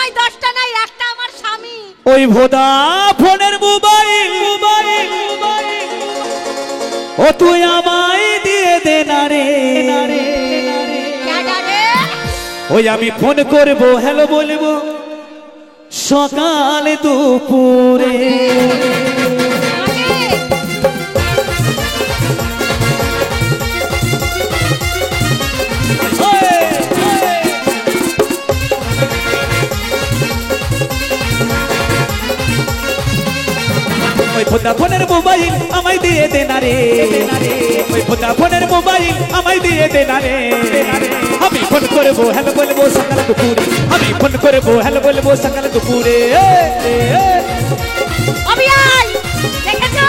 নাই, 10টা নাই, একটা আমার স্বামী। ওই ভোডাফোনের মোবাইল ও তুই আমায় দিয়ে দে না রে। ওই আমি ফোন করবো হ্যালো বলবো সকালে দুপুরে। ওই ভোডাফোনের মোবাইল আমায় দিয়ে দে না রে। ওই ভোডাফোনের মোবাইল আমায় দিয়ে দে না রে। আমি ফোন করবো হ্যালো বলবো সকালে দুপুরে। আমি ফোন করবো হ্যালো বলবো সকালে দুপুরে। অবিয়াই দেখেছো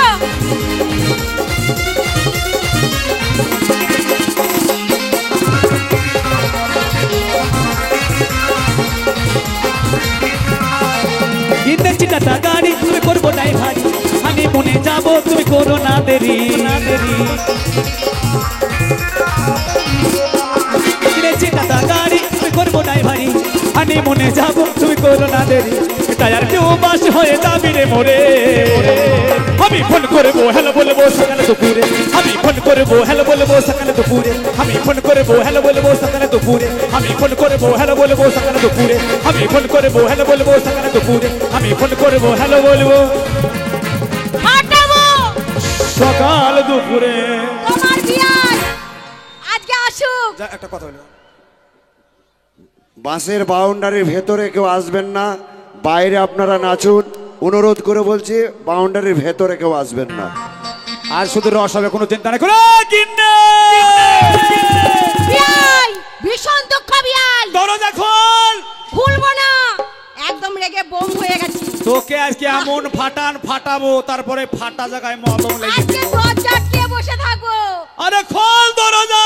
কিনেছি টাটা গাড়ি তুমি করবো নাই ভারী। আমি মনে যাবো তুমি করো না দেরি। কিনেছি টাটা গাড়ি তুমি করবো নাই ভারী। আমি মনে যাবো তুমি করো না দেরি। টায়ার কেউ বাস হয়ে যাবি রে মোরে। আমি ফোন করবো হ্যালো বলবো সকালে দুপুরে। আমি ফোন করবো হ্যালো বলবো সকালে দুপুরে। আমি ফোন করবো হ্যালো বলবো সকালে দুপুরে। আমি ফোন করবো হ্যালো বলবো সকালে দুপুরে। আমি ফোন করবো হ্যালো বলবো সকালে দুপুরে। আমি ফোন করবো হ্যালো বলবো সকাল দুপুরে। তোমার বিয়াই আজকে আসুক। একটা কথা বলি, বাসের বাউন্ডারির ভেতরে কেউ আসবেন না, বাইরে আপনারা নাচুন। অনুরোধ করে বলছি, বাউন্ডারির ভেতরে কেউ আসবেন না। আর শুধু রস হবে, কোনো চিন্তা নেই। বিয়াই ভীষণ দুঃখ বিয়াই। দরজা খোল। খুলবো না, একদম রেগে বোম হয়ে গেছি। তোকে আজকে এমন ফাটাবো, তারপরে ফাটা জায়গায় মলম লেগে আজকে দেবো। দরজা আটকে বসে থাকবো। আরে খোল দরজা।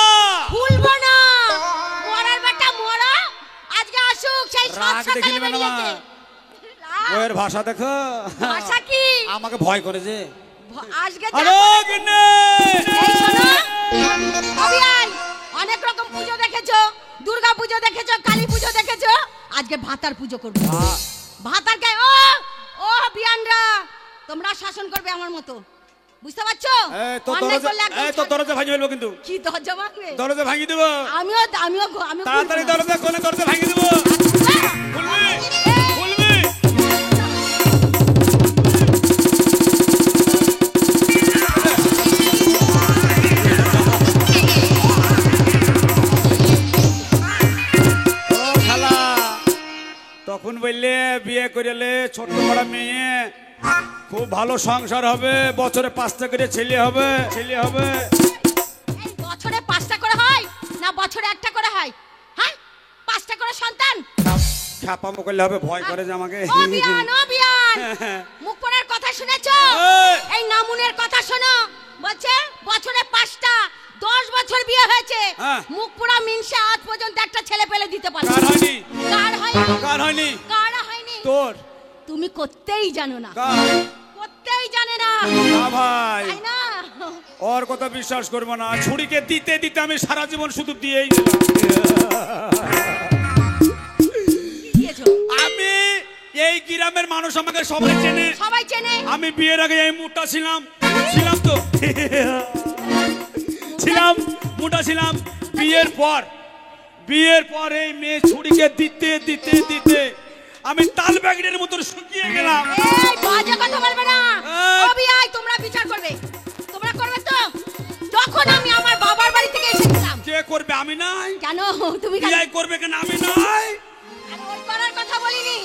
খুলবো না, মরার বেটা মরা। আজকে আসুক, সেই সব রাগ সকালে দেখিলি না মা? বেরিয়েছে। ওর ভাষা দেখো, ভাষা কি? আমাকে ভয় করেছে। আজকে আরে কিনে এই শোনো অবিয়াই, অনেক রকম পূজো দেখেছো, দুর্গা পূজো দেখেছো, কালী পূজো দেখেছো, আজকে ভাতার পূজো করবো। ভাতার কে ও বিয়ানরা, তোমরা শাসন করবে আমার মতো, বুঝতে পারছো? তো দরজা ভাঙি ফেলবো কিন্তু। কি দরজা ভাঙবে? দরজা ভাঙি দেবো। আমিও তাড়াতাড়ি দরজা কোনে দরজা ভাঙি দেবো। খুলবি খুলবি। তখন বললে বিয়ে করিলে ছোট বড় মেয়ে, খুব ভালো সংসার হবে, বছরে 5টা করে ছেলে হবে। বছরে 5টা করে হয় না বছরে 1টা করে হয়? হ্যাঁ, 5টা করে সন্তান। খ্যাপামো করলে হবে, ভয় করে যে আমাকে। ও বিয়ান মুখ পড়ার কথা শুনেছো? এই নামুনের কথা শোনো, বলছে বছরে 5টা, 10 বছর বিয়ে হয়েছে, মুখ পোড়া মিনসে আজ পর্যন্ত একটা ছেলে পেলে দিতে পারে। কার হয়নি? কার হয়নি? তোর। তুমি করতেই জানো না, করতেই জানে না। না ভাই, তাই না? ওর কথা বিশ্বাস করবো না। ছুরিকে দিতে দিতে আমি সারা জীবন শুধু দিয়েই গেলাম। আমি এই গ্রামের মানুষ আমাকে সবাই চেনে। আমি বিয়ের আগে এই মোটা ছিলাম তো মোটা ছিলাম। বিয়ের পর এই মেয়ে ছুরিকে দিতে দিতে দিতে আমি তাল ব্যাগের মতো শুকিয়ে গেলাম। এই বাজে কথা বলবে না অবিয়াই, তোমরা বিচার করবে, তোমরা করবে তো। যখন আমি আমার বাবার বাড়ি থেকে এসেছিলাম, কে করবে? আমি নাই। কেন তুমি বিয়ে করবে কেন? আমি নাই। আরে ওই করার কথা বলিনি,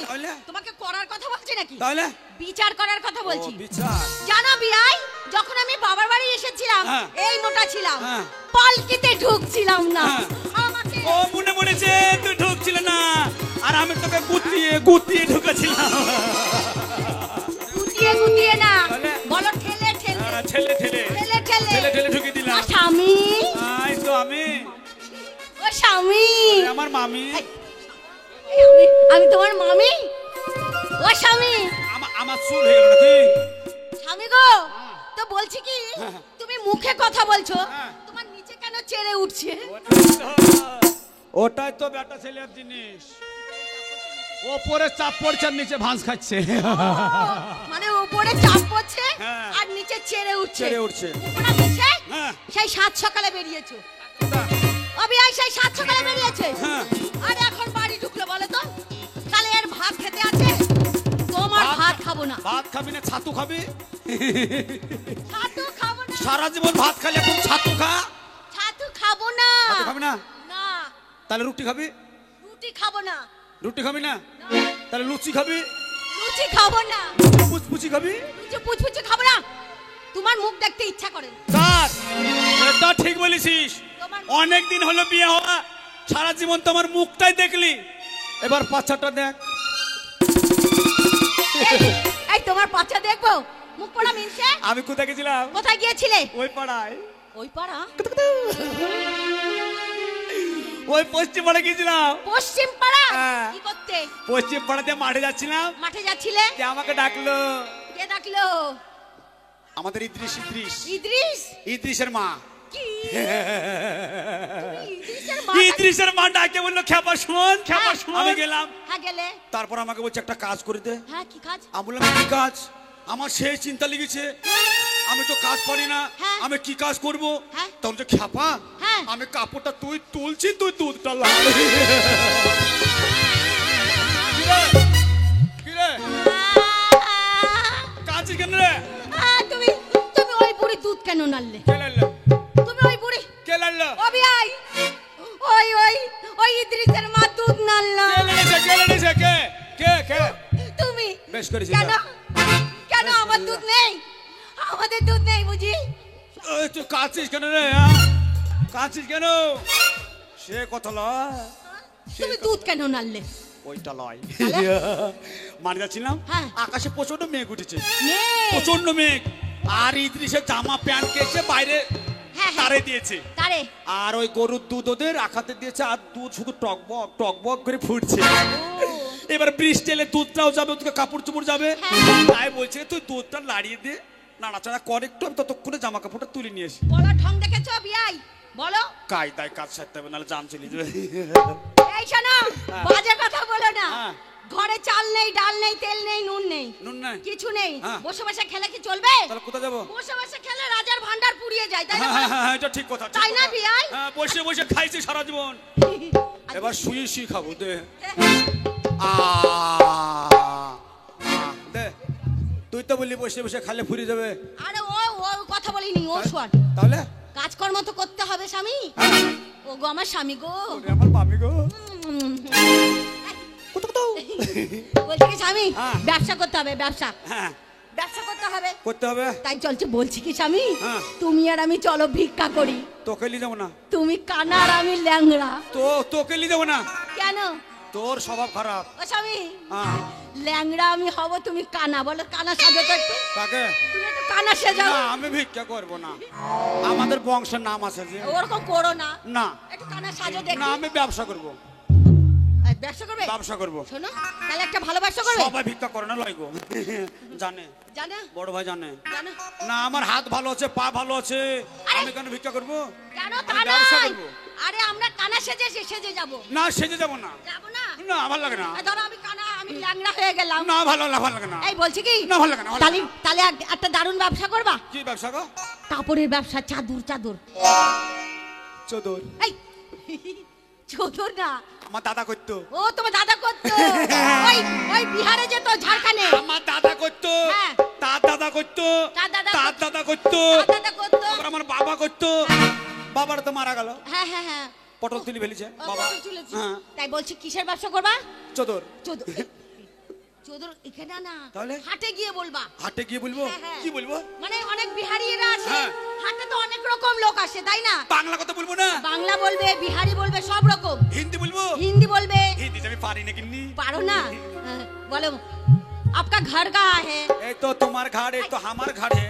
তোমাকে করার কথা বলছি নাকি? তাহলে বিচার করার কথা বলছি। বিচার জানো বিয়াই, যখন আমি বাবার বাড়ি এসেছিলাম, এই মোটা ছিলাম, পালকিতে ঢুকছিলাম না। আমাকে ও মনে পড়েছে, তুই ঢুকছিল না, আর আমি তোকে গুতিয়ে ঢুকেছিলাম। গুতিয়ে না, বলো ঠেলে ঠেলে ঢুকে দিলাম। স্বামী, তো আমি ও স্বামী, আমার মামি। আমি তোমার মামি। ও স্বামী, আমার চুল হয়ে গেল নাকি? স্বামী গো, তো বলছি কি, তুমি মুখে কথা বলছো, তোমার নিচে কেন চেড়ে উঠছে? ওটাই তো বেটা ছেলের জিনিস। ওপরে চাপ পড়ছে আর নিচে ভাঁজ খাচ্ছে। মানে উপরে চাপ পড়ছে হ্যাঁ। আর নিচে চেড়ে উঠছে। ছেড়ে উঠছে। উপরে নিচে হ্যাঁ। সেই 7 সকালে বেরিয়েছো। অবিয়াই সেই 7 সকালে বেরিয়েছে। হ্যাঁ। আর এখন বাড়ি ঢুকলো বলে তো? তাহলে এর ভাত খেতে আছে? তোমার ভাত খাবো না। ভাত খাবি না ছাতু খাবি? ছাতু খাবো না। সারা জীবন ভাত খালি এখন ছাতু খা। ছাতু খাবো না। ছাতু খাবি না? না। তাহলে রুটি খাবি? রুটি খাবো না। রুটি খাবি না? তাহলে লুচি খাবি? লুচি খাবো না। পুচপুচি খাবি? লুচি পুচপুচি খাবো না। তোমার মুখ দেখতে ইচ্ছা করে। স্যার এটা ঠিক বলেছিস। তোমার অনেক দিন হলো বিয়ে হওয়া, সারা জীবন তোমার মুখটাই দেখলি, এবার পাছাটা দেখ। এই তোমার বাচ্চা দেখবো? মুখ পড়া মিনছে? আমি কোথায় গেছিলাম? কোথায় গিয়েছিলে? ওই পাড়ায়, ওই পাড়া? ওই পশ্চিম পাড়া গেছিলাম। পশ্চিম পাড়া? হ্যাঁ। কি করতে? পশ্চিম পাড়াতে মাঠে যাচ্ছিলাম, মাঠে যাচ্ছিলে? যে আমাকে ডাকলো কে ডাকলো? আমাদের ইদ্রিস। ইদ্রিস? ইদ্রিসের মা। কি? ইদ্রিসের মা? ইদ্রিসের মা ডাকে বললো খেপা শোন, খেপা শোন। আমি গেলাম, হ্যাঁ গেলে? তারপর আমাকে বলছে একটা কাজ করে দে। হ্যাঁ কি কাজ? আমি বললাম কি কাজ? আমার সেই চিন্তা লেগেছে, আমি তো কাজ পারি না, হ্যাঁ। আমি কি কাজ করব? হ্যাঁ। তখন যে খেপা, হ্যাঁ। আমি কাপড়টা তুই তুলছি, তুই দুধটা লাল। কি রে কাজ কেন রে? তুমি তুমি ওই বুড়ি দুধ কেন নাললে? কে লাল? তুমি ওই বুড়ি কে লাল? ওবি আই ওই ওই ওই ইদ্রিসের মা দুধ নাললো। কে লালিছে? কে লালিছে? কে কে কে? তুমি বেশ করেছিস। কেন কেন আমার দুধ নেই? আমাদের দুধ নেই বুঝি? এই তুই কাঁদছিস কেন রে? হ্যাঁ? কাঁদছিস কেন? সে কথা লয়, তুমি দুধ কেন নাললে? ওইটা লয়। তাহলে? মার যাচ্ছিলাম, হ্যাঁ। আকাশে প্রচন্ড মেঘ উঠেছে, নেই। প্রচন্ড মেঘ। আর ইদ্রিসের জামা প্যান্ট কেছে বাইরে হ্যাঁ, হ্যাঁ। তারে দিয়েছে, তারে আর ওই গরুর দুধ ওদের আখাতে দিয়েছে, আর দুধ শুধু টকবক টকবক করে ফুটছে। এবার বৃষ্টি এলে দুধটাও যাবে, ওদিকে কাপড় চোপড় যাবে। হ্যাঁ। তাই বলছে তুই দুধটা নাড়িয়ে দে, নাড়াচাড়া কর একটু, আমি ততক্ষণে জামা কাপড়টা তুলে নিয়ে আসি। বলো ঢং দেখেছো বিয়াই? বলো। কায়দায় কাজ সারতে হবে, নাহলে জান চলে যাবে। এই শোনো, বাজে কথা বলো না। হ্যাঁ। ঘরে চাল নেই, ডাল নেই, তেল নেই, নুন নেই, নুন নাই? কিছু নেই। হ্যাঁ। বসে বসে খেলে কি চলবে? তাহলে কোথায় যাবো? বসে বসে খেলে রাজার ভান্ডার পুড়িয়ে যায়, তাই না? হ্যাঁ, হ্যাঁ, হ্যাঁ, এটা ঠিক কথা, ঠিক তাই না কথা। বিয়াই? হ্যাঁ, বসে বসে খাইছি সারা জীবন, এবার শুয়ে শুয়ে খাবো। দে দে, তুই তো বললি বসে বসে খালে ফুরে যাবে। আরে ও ও কথা বলিনি, ও শোন। তাহলে কাজকর্ম তো করতে হবে স্বামী। ও গো আমার স্বামী গো। ওরে আমার মামি গো। বলছি কি স্বামী, হ্যাঁ। ব্যবসা করতে হবে, ব্যবসা হ্যাঁ, ব্যবসা করতে হবে। করতে হবে। তাই চলছে, বলছি কি স্বামী, হ্যাঁ। তুমি আর আমি চলো ভিক্ষা করি। তোকে নিয়ে যাবো না। তুমি কানা আর আমি ল্যাংড়া। তোকে নিয়ে যাবো না, কেন? তোর স্বভাব খারাপ। ও স্বামী, হ্যাঁ। ল্যাংড়া আমি হব, তুমি কানা। বলো কানা সাজো তো একটু। কাকে? তুমি একটু কানা সাজাও। না, আমি ভিক্ষা করবো না, আমাদের বংশের নাম আছে যে। ওরকম করো না, না একটু কানা সাজো দেখি। না, আমি ব্যবসা করবো, ব্যবসা করবে? ব্যবসা করবো। শোনো, তাহলে একটা ভালো ব্যবসা করবে। সবাই ভিক্ষা করে না, লইগো জানে, জানো? বড় ভাই জানে। জানো? না, আমার হাত ভালো আছে, পা ভালো আছে, আরে! আমি কেন ভিক্ষা করবো? কেন তা আমি ব্যবসা নয়। করবো। আরে আমরা কানা সেজে সেজে যাবো। না, সেজে যাবো না। যাবো না? না, ভালো লাগে না। ধরো আমি কানা, আমি ল্যাংড়া হয়ে গেলাম। না, ভালো লাগে না। এই বলছি কি, না, ভালো লাগে না, ভালো তাহলে লাগে না। তাহলে একটা দারুণ ব্যবসা করবা। কি ব্যবসা গো? কাপড়ের ব্যবসা, চাদর চাদর। চোদর। এই চাদর না, আমার দাদা করতো। ও তোমার দাদা করতো। ওই ওই বিহারে যেত, ঝাড়খণ্ডে। আমার দাদা করতো, হ্যাঁ। তার দাদা করতো, তার দাদা তার দাদা করতো, তার দাদা করতো। আবার আমার বাবা করতো। বাবার তো মারা গেল, হ্যাঁ হ্যাঁ হ্যাঁ, পটল তুলি ফেলেছে ও, বাবা। পটল তুলেছে। হ্যাঁ, তাই বলছি কিসের ব্যবসা করবা? চোদর। চোদর। চোদর এখানে না, তাহলে? হাটে গিয়ে বলবা। হাটে গিয়ে বলবো? হ্যাঁ, হ্যাঁ। কি বলবো? মানে অনেক বিহারিরা আসে, হ্যাঁ। হাটে তো অনেক রকম লোক আসে, তাই না? বাংলা কথা বলবো না, বাংলা বলবে, বিহারি বলবে, সব রকম। হিন্দি বলবো? হিন্দি বলবে। হিন্দি আমি পারি না কিন্নি। পারো না? হ্যাঁ, বলো आपका घर कहाँ है? এই তো তোমার ঘাড়, এই তো আমার ঘাড়ে।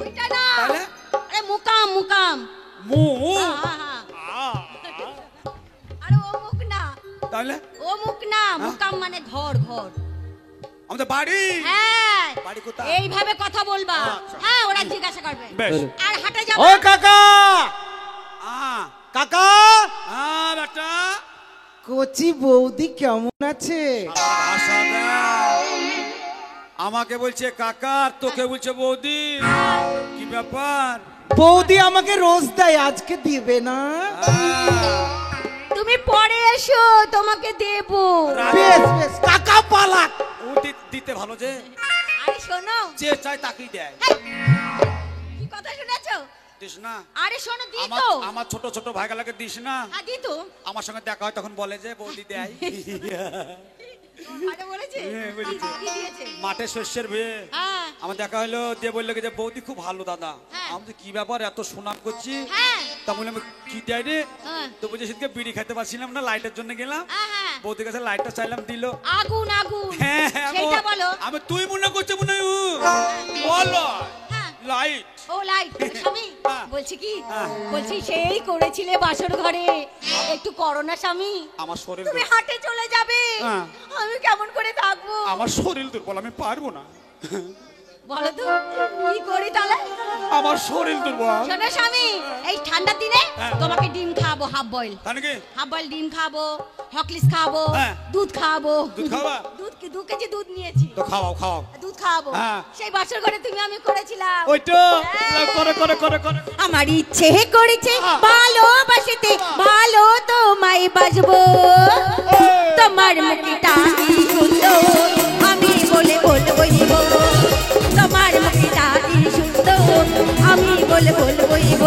ওইটা না, তাহলে? আরে মুকাম মুকাম। মুখ। হ্যাঁ, হ্যাঁ, হ্যাঁ। আরে ও মুখ না, তাহলে ও মুখ না, মুকাম মানে ঘর ঘর। আমাদের বাড়ি। হ্যাঁ, বাড়ি কোথায়? এইভাবে কথা বলবা। আচ্ছা। হ্যাঁ, ওরা জিজ্ঞাসা করবে। বেশ। আর হাটে যাবো। ও কাকা, আ কাকা, বেটা, কচি বৌদি কেমন আছে? ভাষা দাও। আমাকে বলছে কাকা আর তোকে বলছে বৌদি, কি ব্যাপার? বৌদি আমাকে রোজ দেয়, আজকে দিবে না? তুমি পরে এসো, তোমাকে দেবো। বেশ বেশ, কাকা পালাক। ও দিতে ভালো যে, আরে শোনো, যে চাই তাকেই দেয়। কি কথা শুনেছো? দিস না। আরে শোনো, দি আমার তো। আমার ছোট ছোট ভাইগুলোকে দিস না। হ্যাঁ, দি তো। আমার সঙ্গে দেখা হয় তখন বলে যে বৌদি দেয়। আরে বলেছে? হ্যাঁ, বলেছে। কি দিয়েছে? মাঠে শস্যের ভেয়ে হ্যাঁ। আমার দেখা হলো, দিয়ে বললো কি যে বৌদি খুব ভালো দাদা। হ্যাঁ। আমি তো কি ব্যাপার এত সুনাম করছি, হ্যাঁ। তা বললাম কি দেয় রে? হ্যাঁ। তো বলছে সেদিকে বিড়ি খাইতে পারছিলাম না, লাইটের জন্য গেলাম, হ্যাঁ। বৌদির কাছে লাইটটা চাইলাম, দিল। আগুন আগুন। হ্যাঁ হ্যাঁ, সেইটা বলো। আমি তুই মনে করছো মনে হয় বলো হ্যাঁ। লাইট। ও লাইট। স্বামী হ্যাঁ। বলছি কি, হ্যাঁ। বলছি সেই করেছিলে বাসর ঘরে, একটু করো না স্বামী। আমার শরীর তুমি হাটে চলে যাবে, হ্যাঁ। আমি কেমন করে থাকবো? আমার শরীর দুর্বল, আমি পারবো না। বলো তো কি করি তাহলে? আমার শরীর দুর্বল। শোনো স্বামী, এই ঠান্ডার দিনে হ্যাঁ। তোমাকে ডিম খাবো, হাফ বয়েল। তাই নাকি? হাফ বয়েল ডিম খাবো, হকলিস খাবো, হ্যাঁ। দুধ খাবো। দুধ খাওয়া? দুধ 2 কেজি দুধ নিয়েছি। তো খাওয়াও খাওয়াও। দুধ খাবো। হ্যাঁ। সেই বাসর ঘরে তুমি আমি করেছিলাম। ওইটা হ্যাঁ। করে করে করে করে আমার ইচ্ছে করেছে ভালোবাসতে, ভালো তোমায় বাসবো। তোমার মুখটা কি সুন্দর, আমি বলে বলবইব। তোমার মুখটা কি সুন্দর, আমি বলে বলবইব।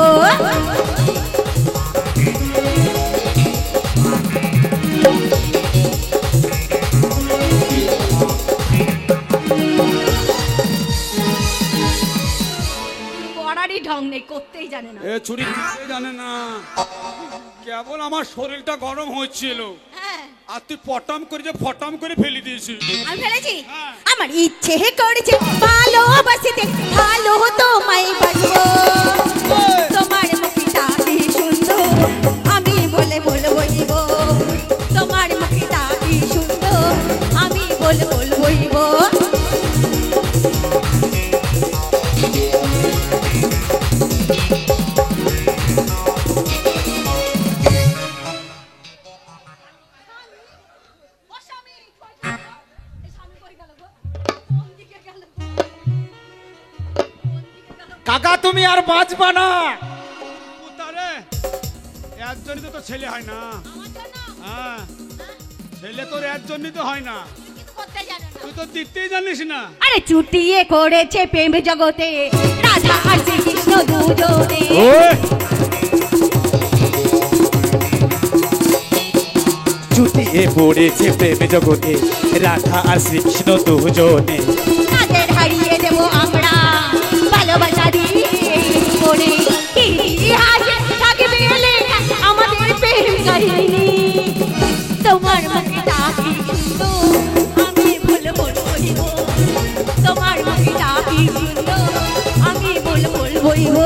করারই ঢং নেই, করতেই জানে না। এ চুরি করতে জানে না, কেবল আমার শরীরটা গরম হচ্ছিল, হ্যাঁ, আর তুই পটাম করে যে ফটাম করে ফেলে দিয়েছিস। আমি ফেলেছি। হ্যাঁ। আমার ইচ্ছে করেছে ভালোবাসতে, ভালো তোমায় বাসবো। তোমার মুখটা কি সুন্দর, আমি বলে বলবইব। তোমার মুখটা কি সুন্দর, আমি বলে বলবইব। কাকা তুমি আর বাঁচবা না। তারে এর জন্যই তো ছেলে হয় না। হ্যাঁ, ছেলে তোর এর জন্যই তো হয় না, তুই তো দিতেই জানিস না। আরে চুটিয়ে করেছে প্রেম জগতে রাধা আর শ্রীকৃষ্ণ দুজনে। চুটিয়ে পড়েছে প্রেম জগতে রাধা আর শ্রীকৃষ্ণ দুজনে। তাদের হারিয়ে দেব আমরা ভালোবাসা দিয়ে করে। ইতিহাসে থাকবে লেখা আমাদের প্রেম কাহিনী। তোমার মুখটা কি সুন্দর, আমি বলবো বলবইব। তোমার মুখটা কি সুন্দর, আমি বলবো বলবইব।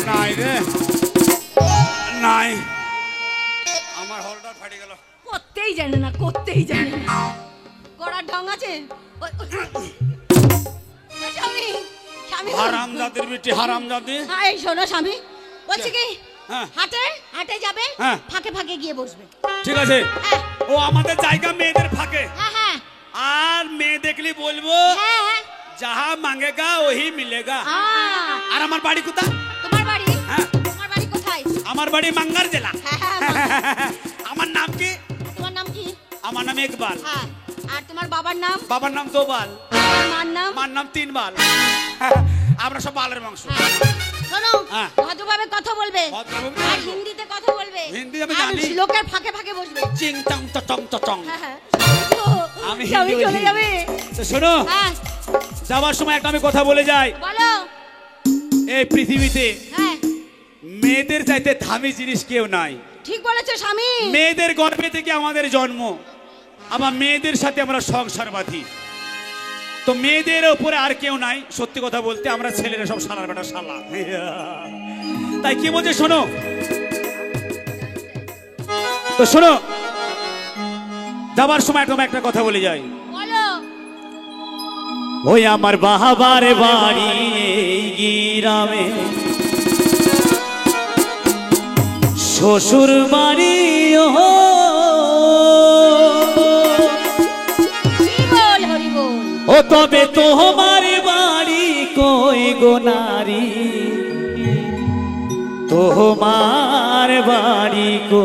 নাই রে, নাই, আমার হলটা ফাটে গেল। করতেই জানে না, করতেই জানে না। করার ঢং আছে? স্বামী, স্বামী গো। হারাম জাতির বেটি, হারাম জাতি। হ্যাঁ, এই শোনো স্বামী, বলছি কি হ্যাঁ। হাটে হাটে যাবে, হ্যাঁ। ফাঁকে ফাঁকে গিয়ে বসবে। ঠিক আছে, হ্যাঁ ও আমাদের জায়গা মেয়েদের ফাঁকে, হ্যাঁ হ্যাঁ আর মেয়ে দেখলি বলবো হ্যাঁ। যাহা মাঙ্গেগা ওহি মিলেগা। আর আমার বাড়ি কোথা? তোমার বাড়ি? হ্যাঁ। তোমার বাড়ি কোথায়? আমার বাড়ি মাঙ্গার জেলা। হ্যাঁ, হ্যাঁ, আমার নাম কি? তোমার নাম কি? আমার নাম ইকবাল। হ্যাঁ। আর তোমার বাবার নাম? বাবার নাম দোবাল, তোমার মার নাম? মার নাম তিনবাল। আমরা সব বালের বংশ। হ্যাঁ। শোনো, হ্যাঁ। ভদ্রভাবে কথা বলবে, ভদ্রভাবে আর বলবো। হিন্দিতে কথা বলবে। হিন্দি আমি আর জানি। লোকের ফাঁকে ফাঁকে বসবে। চিং চং চং চং। হ্যাঁ হ্যাঁ। আমি স্বামী হিন্দি চলে বলছি। যাবে। তো শোনো, হ্যাঁ, যাওয়ার সময় একটা আমি কথা বলে যাই। বলো। এই পৃথিবীতে হ্যাঁ, মেয়েদের চাইতে দামি জিনিস কেউ নাই। ঠিক বলেছো স্বামী। মেয়েদের গর্ভে থেকে আমাদের জন্ম, আবার মেয়েদের সাথে আমরা সংসার বাঁধি। তো মেয়েদের ওপরে আর কেউ নাই, সত্যি কথা বলতে আমরা ছেলেরা সব শালার বেটা শালা। তাই কি বলছে শোনো, তো শোনো, যাবার সময় তোমার একটা কথা বলে যাই। বলো। ওই আমার বাহাবার বাড়ি এই গ্রামে, শ্বশুর বাড়ি ও হরিবোল হরিবোল। ও তবে তোমার বাড়ি কই গো নারী, তোমার বাড়ি কো,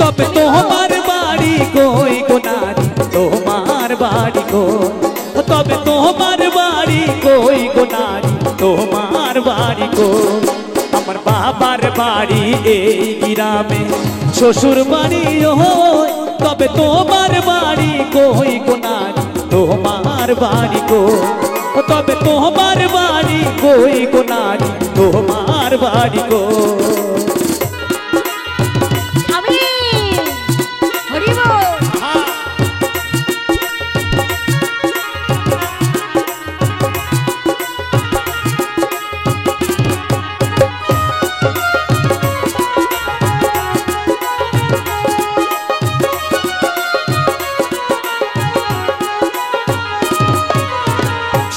তবে তোমার বাড়ি কই গো নারী, তোমার বাড়ি কো, তবে তোমার বাড়ি কই গো নারী, তোমার বাড়ি কো। আমার বাবার বাড়ি এই গ্রামে, শ্বশুর বাড়ি ও, তবে তোমার বাড়ি কই গো নারী, তোমার বাড়ি কো, তবে তোমার বাড়ি কই গো নারী, তোমার বাড়ি কো। আমি হরিবোল।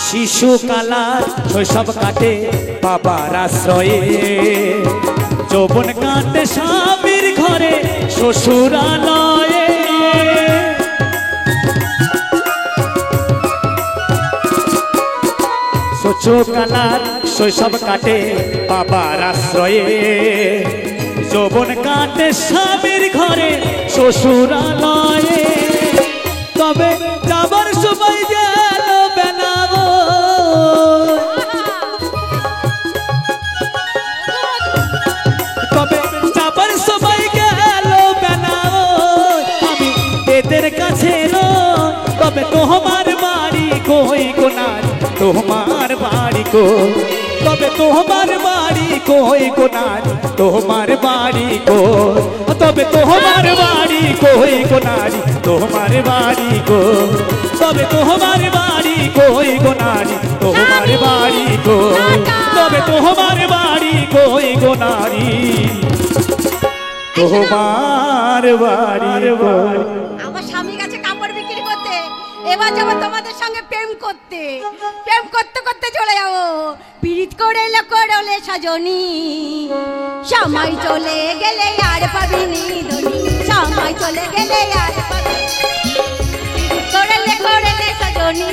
শিশুকালার শৈশব কাটে বাবার আশ্রয়ে, যৌবন কাটে স্বামীর ঘরে শ্বশুরালয়ে, শিশুকালার শৈশব কাটে বাবার আশ্রয়ে, যৌবন কাটে স্বামীর ঘরে শ্বশুরালয়ে, তবে যাবার সময় গেল বেনাবো, তবে যাবার সময় গেল বেনাবো, আমি এদের কাছে নয়, তবে তোমার বাড়ি কই গো নারী, তোমার বাড়ি কো, তবে তোমার বাড়ি কই গো নারী, তোমার বাড়ি কো, তবে তোমার বাড়ি কই গো নারী, তোমার বাড়ি কো, তবে তোমার বাড়ি কই গো নারী, তোমার বাড়ি কো, তবে তোমার বাড়ি কই গো নারী, তোমার বাড়ি কো। আমার স্বামী গেছে কাপড় বিক্রি করতে, এবার যাবো তোমাদের সঙ্গে প্রেম করতে, প্রেম করতে করতে চলে যাবো। পীড়িত করে এলো করলে সাজনি, সময় চলে গেলে আর পাবিনি ধনী, সময় চলে গেলে আর পাবিনি, করলে করলে সাজনি।